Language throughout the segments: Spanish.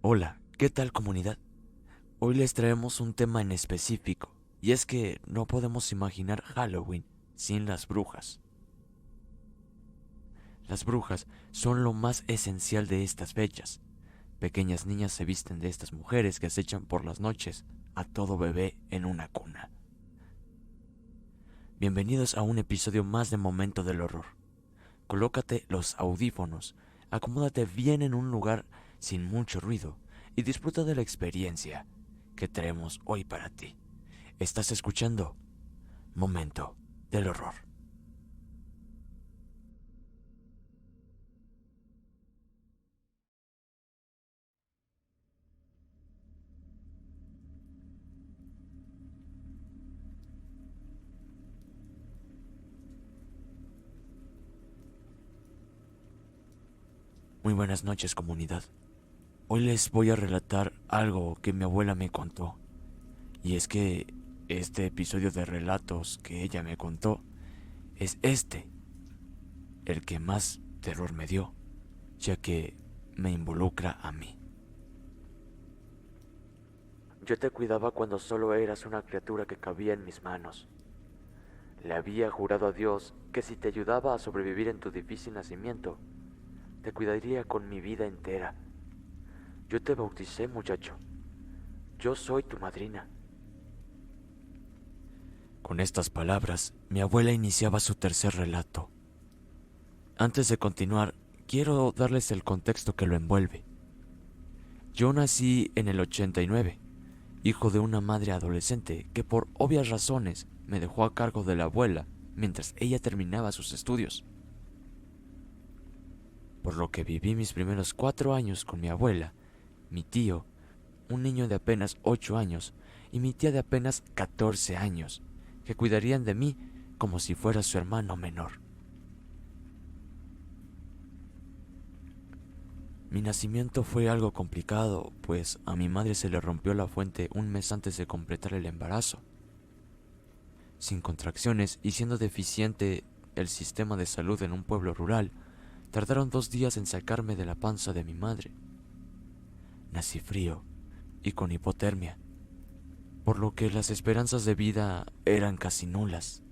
Hola, ¿qué tal comunidad? Hoy les traemos un tema en específico, y es que no podemos imaginar Halloween sin las brujas. Las brujas son lo más esencial de estas fechas. Pequeñas niñas se visten de estas mujeres que acechan por las noches a todo bebé en una cuna. Bienvenidos a un episodio más de Momento del Horror. Colócate los audífonos, acomódate bien en un lugar sin mucho ruido y disfruta de la experiencia que traemos hoy para ti. Estás escuchando Momento del Horror. Muy buenas noches, comunidad. Hoy les voy a relatar algo que mi abuela me contó. Y es que este episodio de relatos que ella me contó es el que más terror me dio, ya que me involucra a mí. Yo te cuidaba cuando solo eras una criatura que cabía en mis manos. Le había jurado a Dios que si te ayudaba a sobrevivir en tu difícil nacimiento, te cuidaría con mi vida entera. Yo te bauticé, muchacho. Yo soy tu madrina. Con estas palabras, mi abuela iniciaba su tercer relato. Antes de continuar, quiero darles el contexto que lo envuelve. Yo nací en el 89, hijo de una madre adolescente que por obvias razones me dejó a cargo de la abuela mientras ella terminaba sus estudios. Por lo que viví mis primeros 4 años con mi abuela, mi tío, un niño de apenas 8 años, y mi tía de apenas 14 años, que cuidarían de mí como si fuera su hermano menor. Mi nacimiento fue algo complicado, pues a mi madre se le rompió la fuente un mes antes de completar el embarazo. Sin contracciones y siendo deficiente el sistema de salud en un pueblo rural, tardaron 2 días en sacarme de la panza de mi madre. Nací frío y con hipotermia, por lo que las esperanzas de vida eran casi nulas.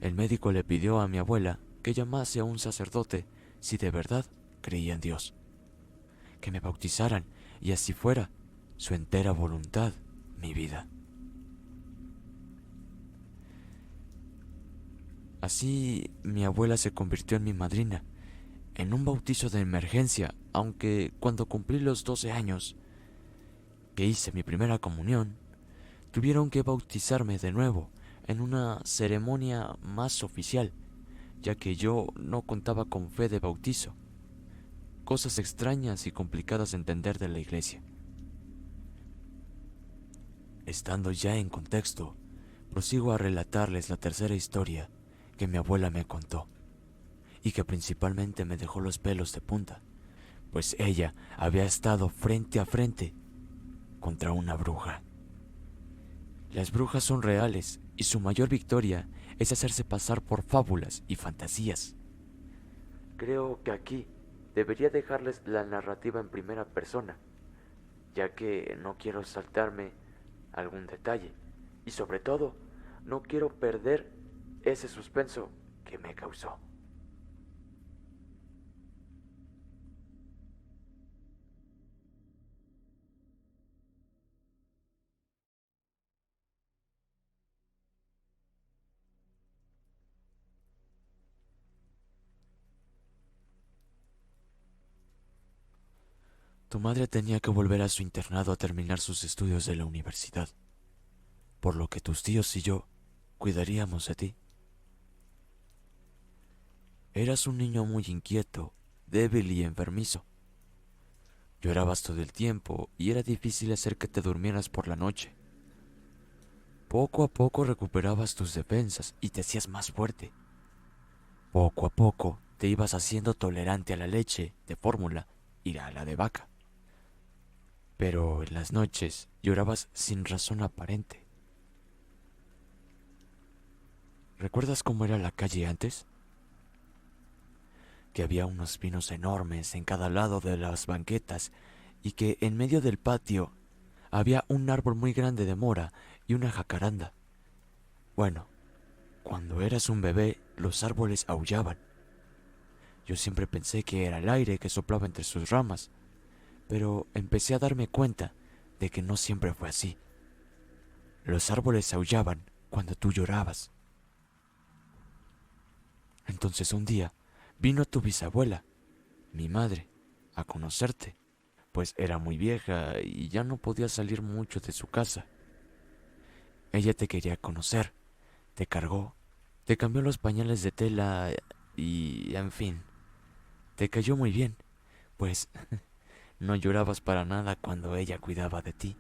El médico le pidió a mi abuela que llamase a un sacerdote si de verdad creía en Dios, que me bautizaran y así fuera su entera voluntad, mi vida. Así mi abuela se convirtió en mi madrina, en un bautizo de emergencia, aunque cuando cumplí los 12 años, que hice mi primera comunión, tuvieron que bautizarme de nuevo en una ceremonia más oficial, ya que yo no contaba con fe de bautizo. Cosas extrañas y complicadas de entender de la iglesia. Estando ya en contexto, prosigo a relatarles la tercera historia que mi abuela me contó, y que principalmente me dejó los pelos de punta, pues ella había estado frente a frente contra una bruja. Las brujas son reales y su mayor victoria es hacerse pasar por fábulas y fantasías. Creo que aquí debería dejarles la narrativa en primera persona, ya que no quiero saltarme algún detalle y sobre todo no quiero perder ese suspenso que me causó. Tu madre tenía que volver a su internado a terminar sus estudios de la universidad, por lo que tus tíos y yo cuidaríamos de ti. Eras un niño muy inquieto, débil y enfermizo. Llorabas todo el tiempo y era difícil hacer que te durmieras por la noche. Poco a poco recuperabas tus defensas y te hacías más fuerte. Poco a poco te ibas haciendo tolerante a la leche de fórmula y a la de vaca. Pero en las noches llorabas sin razón aparente. ¿Recuerdas cómo era la calle antes? Que había unos pinos enormes en cada lado de las banquetas y que en medio del patio había un árbol muy grande de mora y una jacaranda. Bueno, cuando eras un bebé, los árboles aullaban. Yo siempre pensé que era el aire que soplaba entre sus ramas, pero empecé a darme cuenta de que no siempre fue así. Los árboles aullaban cuando tú llorabas. Entonces un día vino tu bisabuela, mi madre, a conocerte, pues era muy vieja y ya no podía salir mucho de su casa. Ella te quería conocer, te cargó, te cambió los pañales de tela y, en fin, te cayó muy bien, pues no llorabas para nada cuando ella cuidaba de ti.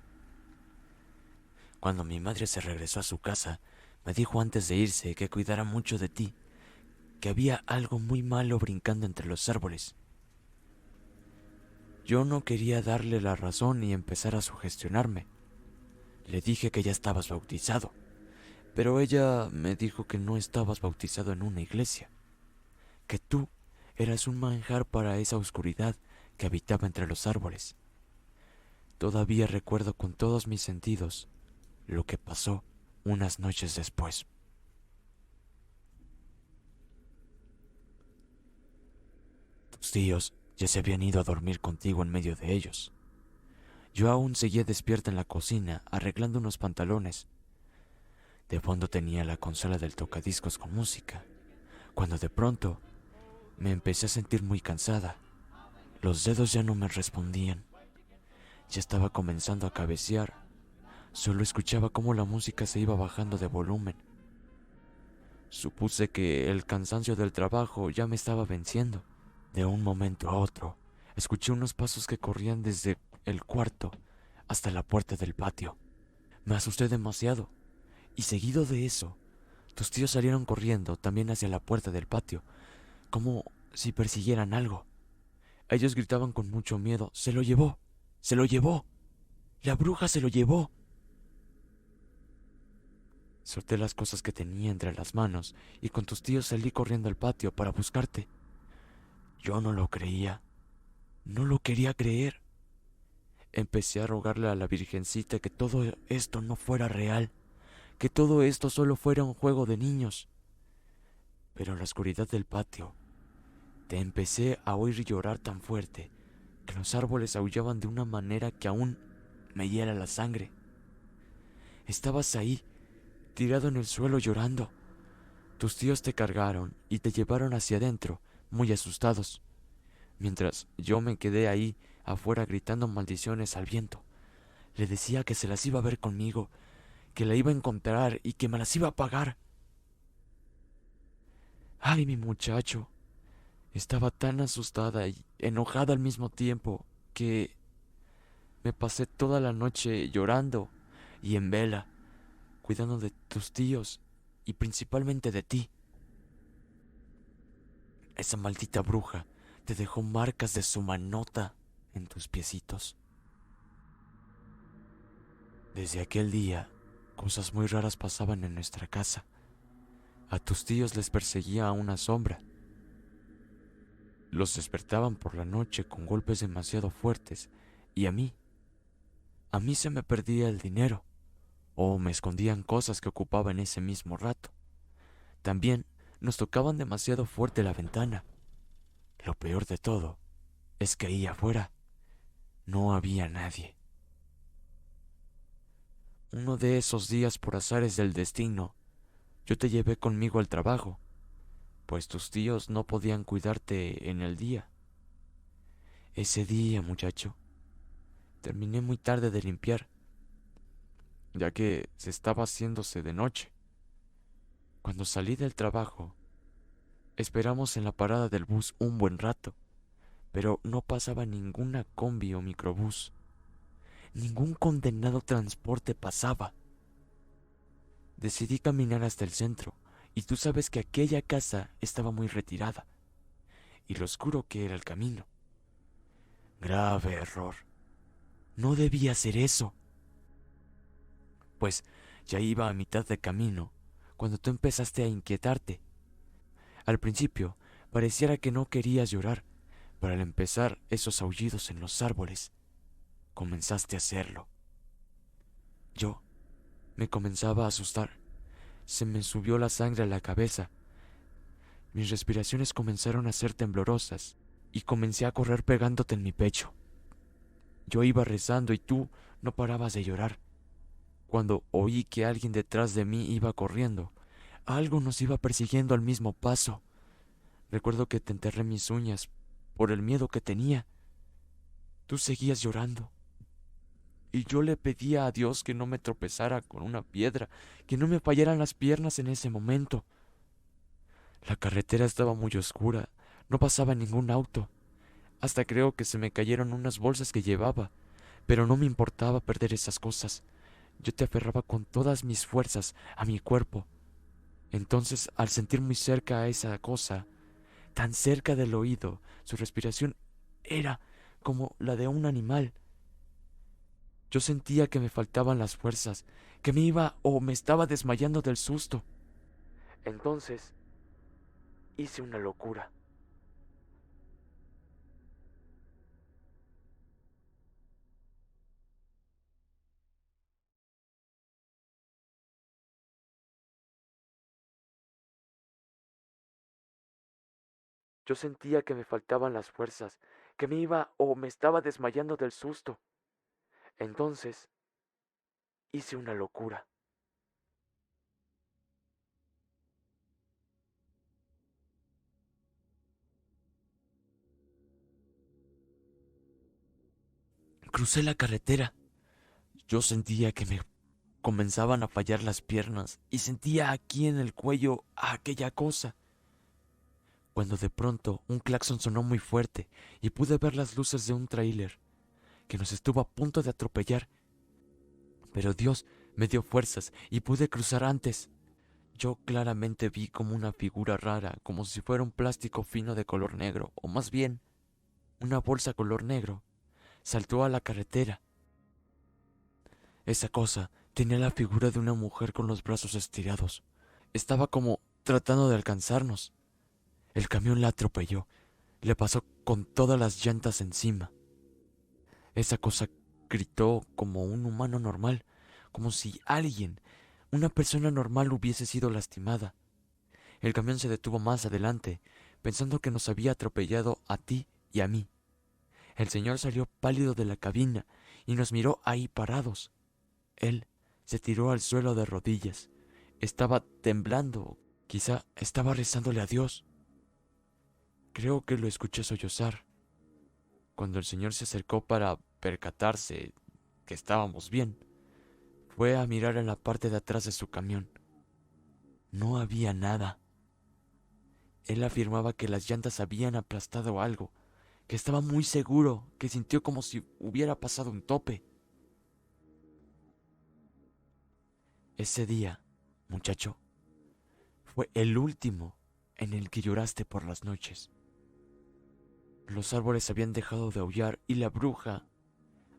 Cuando mi madre se regresó a su casa, me dijo antes de irse que cuidara mucho de ti, que había algo muy malo brincando entre los árboles. Yo no quería darle la razón y empezar a sugestionarme. Le dije que ya estabas bautizado, pero ella me dijo que no estabas bautizado en una iglesia, que tú eras un manjar para esa oscuridad que habitaba entre los árboles. Todavía recuerdo con todos mis sentidos lo que pasó unas noches después. Tus tíos ya se habían ido a dormir contigo en medio de ellos. Yo aún seguía despierta en la cocina arreglando unos pantalones. De fondo tenía la consola del tocadiscos con música, cuando de pronto me empecé a sentir muy cansada. Los dedos ya no me respondían. Ya estaba comenzando a cabecear. Solo escuchaba cómo la música se iba bajando de volumen. Supuse que el cansancio del trabajo ya me estaba venciendo. De un momento a otro, escuché unos pasos que corrían desde el cuarto hasta la puerta del patio. Me asusté demasiado, y seguido de eso, tus tíos salieron corriendo también hacia la puerta del patio, como si persiguieran algo. Ellos gritaban con mucho miedo: ¡Se lo llevó! ¡Se lo llevó! ¡La bruja se lo llevó! Solté las cosas que tenía entre las manos y con tus tíos salí corriendo al patio para buscarte. Yo no lo creía, no lo quería creer. Empecé a rogarle a la Virgencita que todo esto no fuera real, que todo esto solo fuera un juego de niños. Pero en la oscuridad del patio, te empecé a oír llorar tan fuerte que los árboles aullaban de una manera que aún me hiela la sangre. Estabas ahí, tirado en el suelo llorando. Tus tíos te cargaron y te llevaron hacia adentro, muy asustados, mientras yo me quedé ahí afuera gritando maldiciones al viento. Le decía que se las iba a ver conmigo, que la iba a encontrar y que me las iba a pagar. Ay, mi muchacho. Estaba tan asustada y enojada al mismo tiempo que me pasé toda la noche llorando y en vela, cuidando de tus tíos y principalmente de ti. Esa maldita bruja te dejó marcas de su manota en tus piecitos. Desde aquel día, cosas muy raras pasaban en nuestra casa. A tus tíos les perseguía una sombra. Los despertaban por la noche con golpes demasiado fuertes y a mí se me perdía el dinero o me escondían cosas que ocupaba en ese mismo rato. También nos tocaban demasiado fuerte la ventana. Lo peor de todo es que ahí afuera no había nadie. Uno de esos días, por azares del destino, yo te llevé conmigo al trabajo, pues tus tíos no podían cuidarte en el día. Ese día, muchacho, terminé muy tarde de limpiar, ya que se estaba haciéndose de noche. Cuando salí del trabajo, esperamos en la parada del bus un buen rato, pero no pasaba ninguna combi o microbús. Ningún condenado transporte pasaba. Decidí caminar hasta el centro, y tú sabes que aquella casa estaba muy retirada, y lo oscuro que era el camino. Grave error. No debía hacer eso. Pues ya iba a mitad de camino cuando tú empezaste a inquietarte. Al principio pareciera que no querías llorar, pero al empezar esos aullidos en los árboles, comenzaste a hacerlo. Yo me comenzaba a asustar. Se me subió la sangre a la cabeza. Mis respiraciones comenzaron a ser temblorosas y comencé a correr pegándote en mi pecho. Yo iba rezando y tú no parabas de llorar. Cuando oí que alguien detrás de mí iba corriendo, algo nos iba persiguiendo al mismo paso. Recuerdo que te enterré mis uñas por el miedo que tenía. Tú seguías llorando. Y yo le pedía a Dios que no me tropezara con una piedra, que no me fallaran las piernas en ese momento. La carretera estaba muy oscura, no pasaba ningún auto. Hasta creo que se me cayeron unas bolsas que llevaba, pero no me importaba perder esas cosas. Yo te aferraba con todas mis fuerzas a mi cuerpo. Entonces, al sentir muy cerca a esa cosa, tan cerca del oído, su respiración era como la de un animal. Yo sentía que me faltaban las fuerzas, que me iba o me estaba desmayando del susto. Entonces, hice una locura. Yo sentía que me faltaban las fuerzas, que me iba o me estaba desmayando del susto. Entonces, hice una locura. Crucé la carretera. Yo sentía que me comenzaban a fallar las piernas y sentía aquí en el cuello aquella cosa. Cuando de pronto un claxon sonó muy fuerte y pude ver las luces de un tráiler que nos estuvo a punto de atropellar. Pero Dios me dio fuerzas y pude cruzar antes. Yo claramente vi como una figura rara, como si fuera un plástico fino de color negro, o más bien, una bolsa color negro, saltó a la carretera. Esa cosa tenía la figura de una mujer con los brazos estirados. Estaba como tratando de alcanzarnos. El camión la atropelló. Le pasó con todas las llantas encima. Esa cosa gritó como un humano normal, como si alguien, una persona normal, hubiese sido lastimada. El camión se detuvo más adelante, pensando que nos había atropellado a ti y a mí. El señor salió pálido de la cabina y nos miró ahí parados. Él se tiró al suelo de rodillas. Estaba temblando. Quizá estaba rezándole a Dios. Creo que lo escuché sollozar. Cuando el señor se acercó para percatarse que estábamos bien, fue a mirar en la parte de atrás de su camión. No había nada. Él afirmaba que las llantas habían aplastado algo, que estaba muy seguro, que sintió como si hubiera pasado un tope. Ese día, muchacho, fue el último en el que lloraste por las noches. Los árboles habían dejado de aullar y la bruja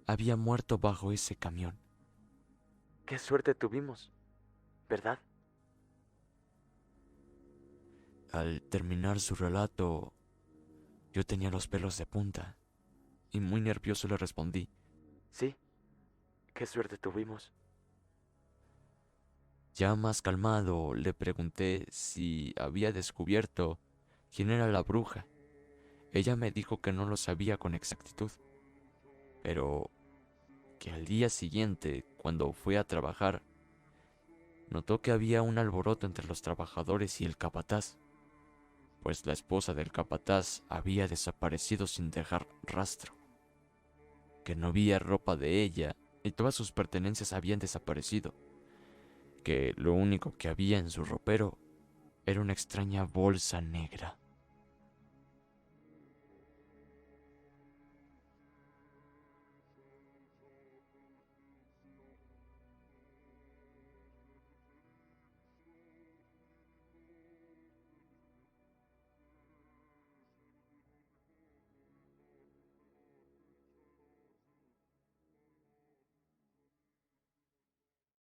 había muerto bajo ese camión. Qué suerte tuvimos, ¿verdad? Al terminar su relato, yo tenía los pelos de punta y muy nervioso le respondí, sí, qué suerte tuvimos. Ya más calmado, le pregunté si había descubierto quién era la bruja. Ella me dijo que no lo sabía con exactitud, pero que al día siguiente, cuando fue a trabajar, notó que había un alboroto entre los trabajadores y el capataz, pues la esposa del capataz había desaparecido sin dejar rastro, que no había ropa de ella y todas sus pertenencias habían desaparecido, que lo único que había en su ropero era una extraña bolsa negra.